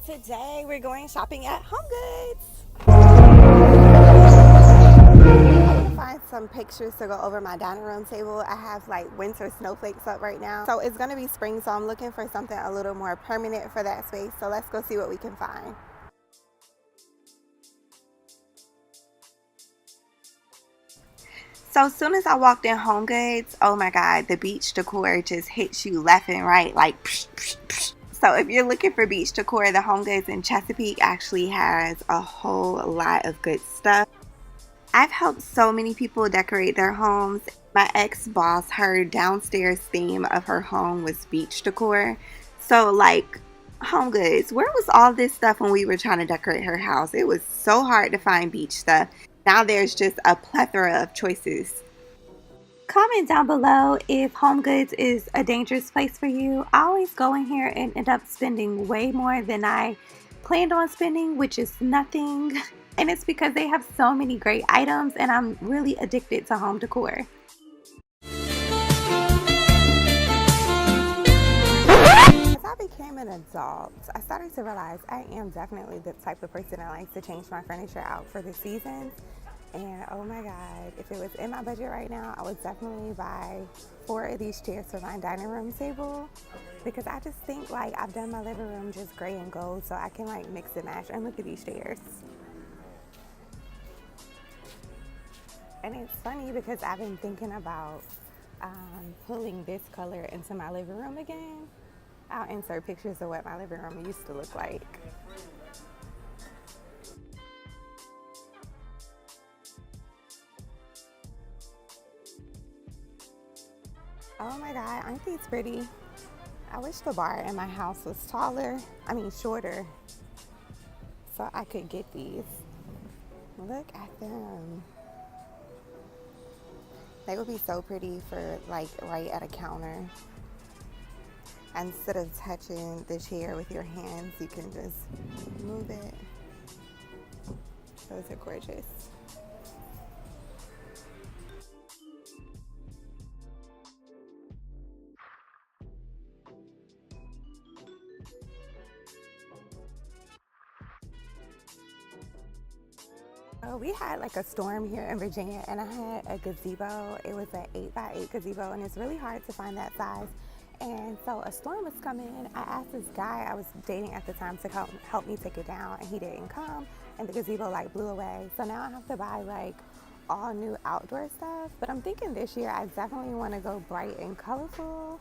Today we're going shopping at HomeGoods. I'm gonna find some pictures to go over my dining room table. I have like winter snowflakes up right now. So it's gonna be spring, so I'm looking for something a little more permanent for that space. So let's go see what we can find. So as soon as I walked in HomeGoods, oh my God, the beach decor just hits you left and right like psh, psh, psh. So if you're looking for beach decor, the HomeGoods in Chesapeake actually has a whole lot of good stuff. I've helped so many people decorate their homes. My ex-boss, her downstairs theme of her home was beach decor. So like, HomeGoods, where was all this stuff when we were trying to decorate her house? It was so hard to find beach stuff. Now there's just a plethora of choices. Comment down below if HomeGoods is a dangerous place for you. I always go in here and end up spending way more than I planned on spending, which is nothing. And it's because they have so many great items and I'm really addicted to home decor. As I became an adult, I started to realize I am definitely the type of person that likes to change my furniture out for the seasons. And oh my God, if it was in my budget right now, I would definitely buy 4 of these chairs for my dining room table, because I just think like I've done my living room just gray and gold, so I can like mix and match. And look at these chairs. And it's funny because I've been thinking about pulling this color into my living room again. I'll insert pictures of what my living room used to look like. Oh my God, aren't these pretty? I wish the bar in my house was shorter, so I could get these. Look at them. They would be so pretty for like right at a counter. Instead of touching the chair with your hands, you can just move it. Those are gorgeous. We had like a storm here in Virginia and I had a gazebo. It was an 8x8 gazebo and it's really hard to find that size. And so a storm was coming. I asked this guy I was dating at the time to come help me take it down, and he didn't come, and the gazebo like blew away. So now I have to buy like all new outdoor stuff. But I'm thinking this year I definitely want to go bright and colorful.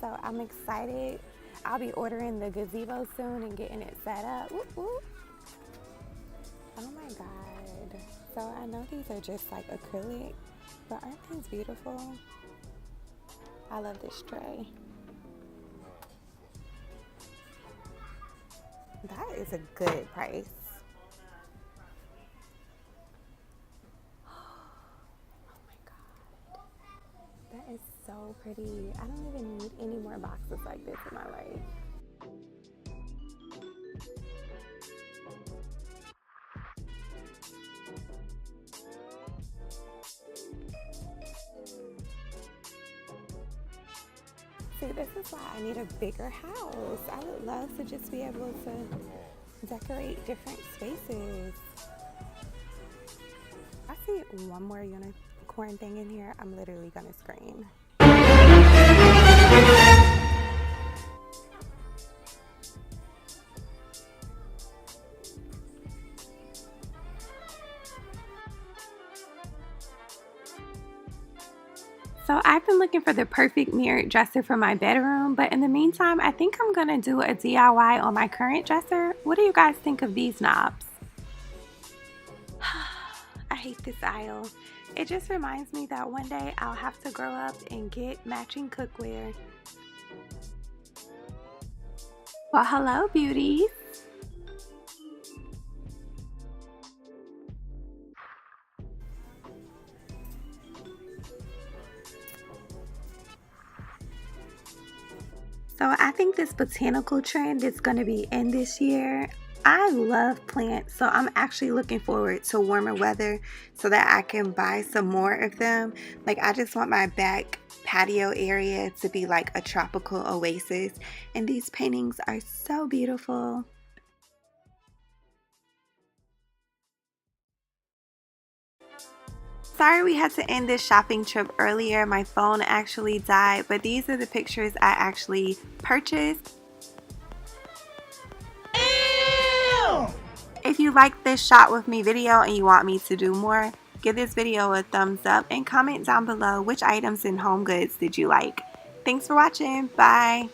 So I'm excited. I'll be ordering the gazebo soon and getting it set up. Whoop, whoop. Oh my God. So I know these are just like acrylic, but aren't these beautiful? I love this tray. That is a good price. Oh my God. That is so pretty. I don't even need any more boxes like this in my life. See, this is why I need a bigger house. I would love to just be able to decorate different spaces. I see one more unicorn thing in here, I'm literally gonna scream. So I've been looking for the perfect mirrored dresser for my bedroom, but in the meantime, I think I'm gonna do a DIY on my current dresser. What do you guys think of these knobs? I hate this aisle. It just reminds me that one day I'll have to grow up and get matching cookware. Well, hello, beauties. So I think this botanical trend is going to be in this year. I love plants, so I'm actually looking forward to warmer weather so that I can buy some more of them. Like, I just want my back patio area to be like a tropical oasis. And these paintings are so beautiful. Sorry we had to end this shopping trip earlier. My phone actually died, but these are the pictures I actually purchased. Ew! If you like this shot with me video and you want me to do more, give this video a thumbs up and comment down below which items in Home Goods did you like. Thanks for watching. Bye.